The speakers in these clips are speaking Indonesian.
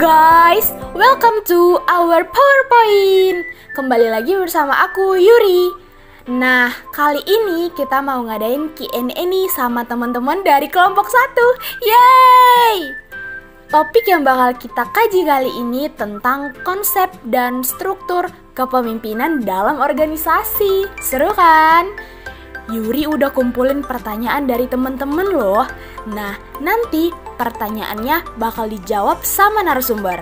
guys, welcome to our PowerPoint. Kembali lagi bersama aku Yuri. Nah, kali ini kita mau ngadain Q&A nih sama teman-teman dari kelompok 1. Yeay! Topik yang bakal kita kaji kali ini tentang konsep dan struktur kepemimpinan dalam organisasi. Seru kan? Yuri udah kumpulin pertanyaan dari teman-teman loh. Nah, nanti pertanyaannya bakal dijawab sama narasumber.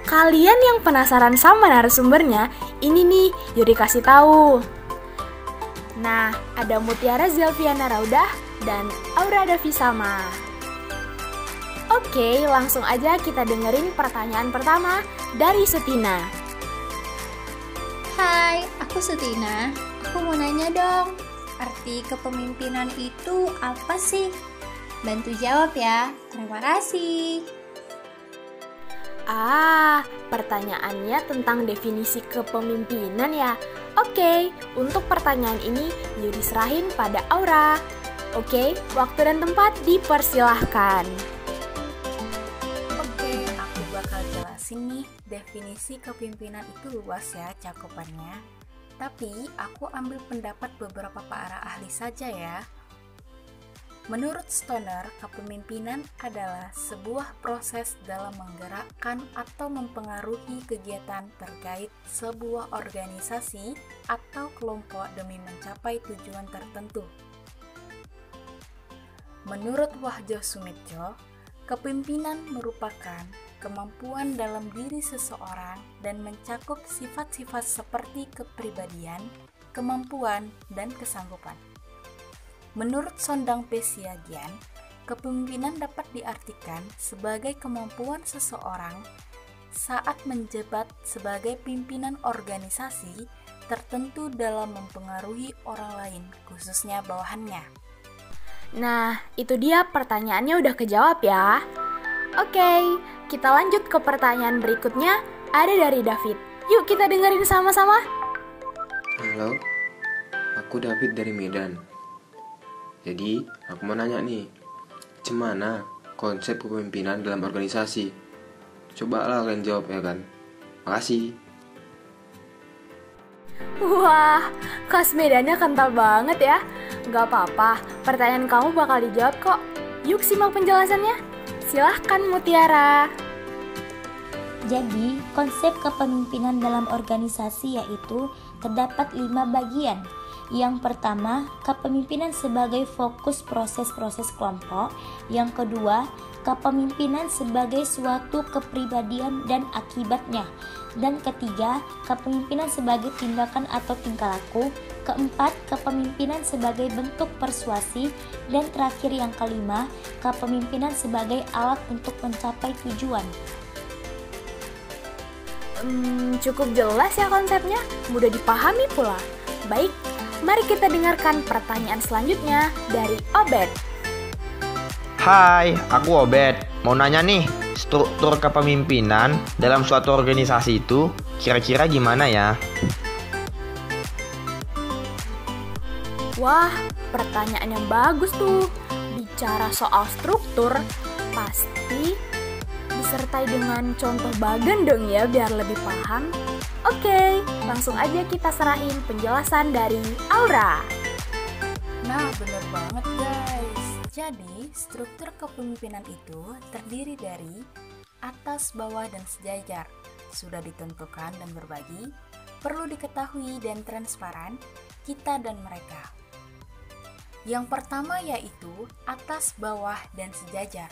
Kalian yang penasaran sama narasumbernya, ini nih Yuri kasih tahu. Nah, ada Mutiara Zelviana Raudah dan Aura Davisama. Oke, langsung aja kita dengerin pertanyaan pertama dari Sutina. Hai, aku Sutina. Aku mau nanya dong, arti kepemimpinan itu apa sih? Bantu jawab ya. Terima kasih. Pertanyaannya tentang definisi kepemimpinan ya. Oke, untuk pertanyaan ini Yuri serahin pada Aura. Oke, waktu dan tempat dipersilahkan. Oke, aku bakal jelasin nih, definisi kepemimpinan itu luas ya cakupannya. Tapi aku ambil pendapat beberapa para ahli saja ya. Menurut Stoner, kepemimpinan adalah sebuah proses dalam menggerakkan atau mempengaruhi kegiatan terkait sebuah organisasi atau kelompok demi mencapai tujuan tertentu. Menurut Wahjo Sumitjo, kepemimpinan merupakan kemampuan dalam diri seseorang dan mencakup sifat-sifat seperti kepribadian, kemampuan, dan kesanggupan. Menurut Sondang Pesiagian, kepemimpinan dapat diartikan sebagai kemampuan seseorang saat menjabat sebagai pimpinan organisasi tertentu dalam mempengaruhi orang lain, khususnya bawahannya. Nah, itu dia pertanyaannya udah kejawab ya. Oke, kita lanjut ke pertanyaan berikutnya, ada dari David. Yuk kita dengerin sama-sama. Halo, aku David dari Medan. Jadi, aku mau nanya nih, gimana konsep kepemimpinan dalam organisasi? Cobalah kalian jawab ya kan. Makasih. Wah, kelas Medannya kental banget ya. Gak apa-apa, pertanyaan kamu bakal dijawab kok. Yuk simak penjelasannya. Silahkan Mutiara. Jadi, konsep kepemimpinan dalam organisasi yaitu terdapat 5 bagian. Yang pertama, kepemimpinan sebagai fokus proses-proses kelompok. Yang kedua, kepemimpinan sebagai suatu kepribadian dan akibatnya. Dan ketiga, kepemimpinan sebagai tindakan atau tingkah laku. Keempat, kepemimpinan sebagai bentuk persuasi. Dan terakhir yang kelima, kepemimpinan sebagai alat untuk mencapai tujuan. Cukup jelas ya konsepnya, mudah dipahami pula. Baik, mari kita dengarkan pertanyaan selanjutnya dari Obed. Hai, aku Obed. Mau nanya nih, struktur kepemimpinan dalam suatu organisasi itu kira-kira gimana ya? Wah, pertanyaan yang bagus tuh. Bicara soal struktur, pasti disertai dengan contoh bagan dong ya biar lebih paham. Oke, langsung aja kita serahin penjelasan dari Aura. Nah, bener banget guys. Jadi, struktur kepemimpinan itu terdiri dari atas, bawah, dan sejajar. Sudah ditentukan dan berbagi, perlu diketahui dan transparan, kita dan mereka. Yang pertama yaitu atas, bawah, dan sejajar.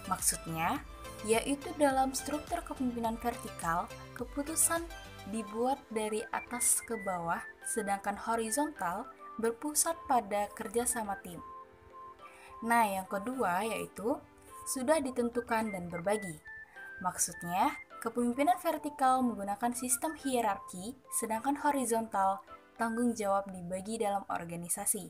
Maksudnya, yaitu dalam struktur kepemimpinan vertikal, keputusan dibuat dari atas ke bawah, sedangkan horizontal berpusat pada kerja sama tim. Nah, yang kedua yaitu sudah ditentukan dan berbagi. Maksudnya, kepemimpinan vertikal menggunakan sistem hierarki, sedangkan horizontal tanggung jawab dibagi dalam organisasi.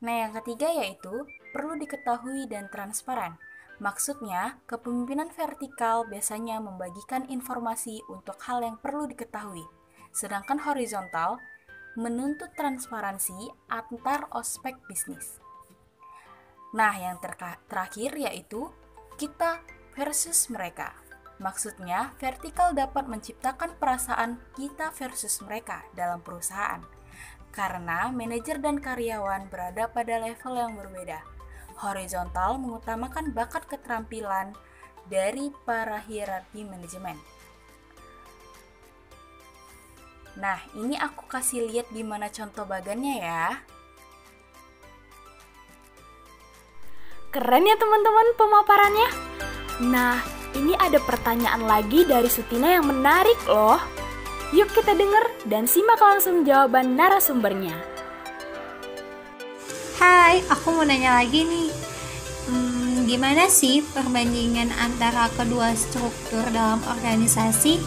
Nah, yang ketiga yaitu perlu diketahui dan transparan. Maksudnya, kepemimpinan vertikal biasanya membagikan informasi untuk hal yang perlu diketahui, sedangkan horizontal menuntut transparansi antar ospek bisnis. Nah, yang terakhir yaitu kita versus mereka. Maksudnya, vertikal dapat menciptakan perasaan kita versus mereka dalam perusahaan. Karena manajer dan karyawan berada pada level yang berbeda. Horizontal mengutamakan bakat keterampilan dari para hierarki manajemen. Nah, ini aku kasih lihat gimana contoh bagannya ya. Keren ya teman-teman pemaparannya. Nah, ini ada pertanyaan lagi dari Sutina yang menarik loh. Yuk kita dengar dan simak langsung jawaban narasumbernya. Hai, aku mau nanya lagi nih. Gimana sih perbandingan antara kedua struktur dalam organisasi?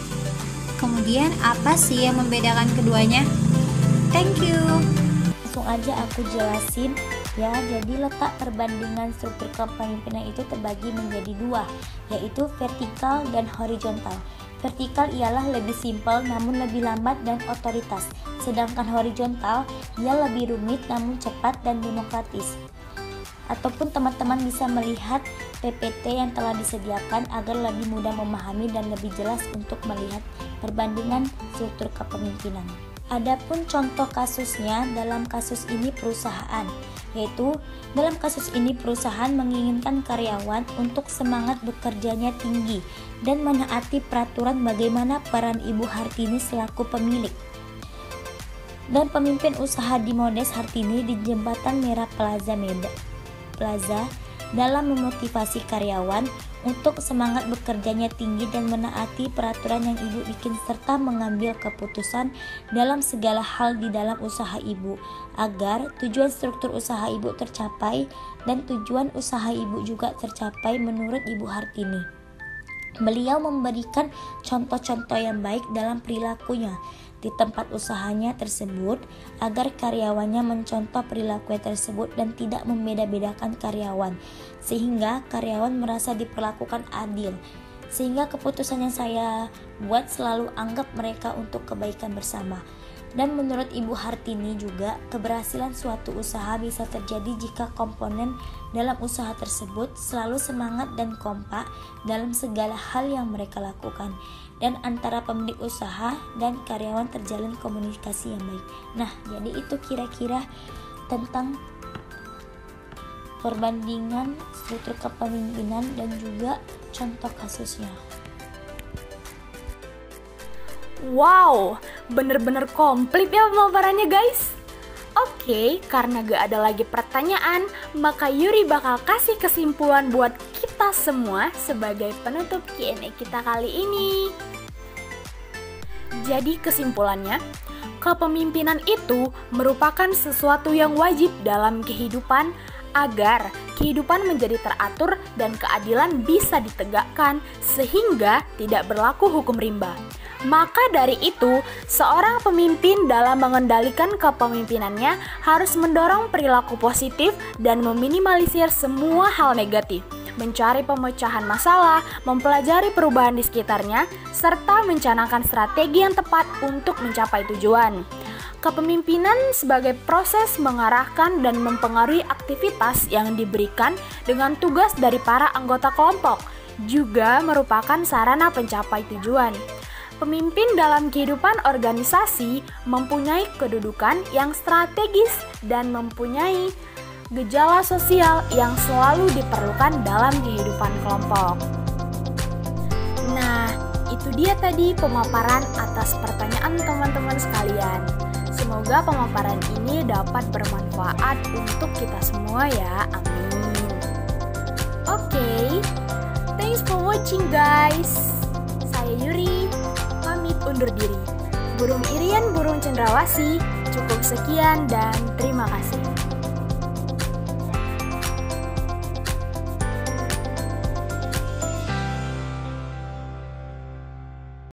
Kemudian apa sih yang membedakan keduanya? Thank you. Langsung aja aku jelasin ya. Jadi letak perbandingan struktur kepemimpinan itu terbagi menjadi dua, yaitu vertikal dan horizontal. Vertikal ialah lebih simpel namun lebih lambat dan otoritas, sedangkan horizontal ia lebih rumit namun cepat dan demokratis. Ataupun teman-teman bisa melihat PPT yang telah disediakan agar lebih mudah memahami dan lebih jelas untuk melihat perbandingan struktur kepemimpinan. Adapun contoh kasusnya, dalam kasus ini perusahaan, yaitu dalam kasus ini perusahaan menginginkan karyawan untuk semangat bekerjanya tinggi dan menaati peraturan bagaimana peran Ibu Hartini selaku pemilik dan pemimpin usaha di Modes Hartini di Jembatan Merah Plaza dalam memotivasi karyawan untuk semangat bekerjanya tinggi dan menaati peraturan yang Ibu bikin serta mengambil keputusan dalam segala hal di dalam usaha Ibu agar tujuan struktur usaha Ibu tercapai dan tujuan usaha Ibu juga tercapai menurut Ibu Hartini. Beliau memberikan contoh-contoh yang baik dalam perilakunya di tempat usahanya tersebut agar karyawannya mencontoh perilaku tersebut dan tidak membeda-bedakan karyawan sehingga karyawan merasa diperlakukan adil, sehingga keputusan yang saya buat selalu anggap mereka untuk kebaikan bersama. Dan menurut Ibu Hartini juga, keberhasilan suatu usaha bisa terjadi jika komponen dalam usaha tersebut selalu semangat dan kompak dalam segala hal yang mereka lakukan, dan antara pemilik usaha dan karyawan terjalin komunikasi yang baik. Nah, jadi itu kira-kira tentang perbandingan struktur kepemimpinan dan juga contoh kasusnya. Wow, bener-bener komplit ya pemaparannya guys. Oke, karena gak ada lagi pertanyaan, maka Yuri bakal kasih kesimpulan buat kita semua sebagai penutup Q&A kita kali ini. Jadi kesimpulannya, kepemimpinan itu merupakan sesuatu yang wajib dalam kehidupan agar kehidupan menjadi teratur dan keadilan bisa ditegakkan sehingga tidak berlaku hukum rimba. Maka dari itu, seorang pemimpin dalam mengendalikan kepemimpinannya harus mendorong perilaku positif dan meminimalisir semua hal negatif, mencari pemecahan masalah, mempelajari perubahan di sekitarnya, serta mencanangkan strategi yang tepat untuk mencapai tujuan. Kepemimpinan sebagai proses mengarahkan dan mempengaruhi aktivitas yang diberikan dengan tugas dari para anggota kelompok, juga merupakan sarana pencapai tujuan. Pemimpin dalam kehidupan organisasi mempunyai kedudukan yang strategis dan mempunyai gejala sosial yang selalu diperlukan dalam kehidupan kelompok. Nah, itu dia tadi pemaparan atas pertanyaan teman-teman sekalian. Semoga pemaparan ini dapat bermanfaat untuk kita semua ya, amin. Oke, thanks for watching guys. Saya Yuri, pamit undur diri. Burung Irian, burung cendrawasih, cukup sekian dan terima kasih.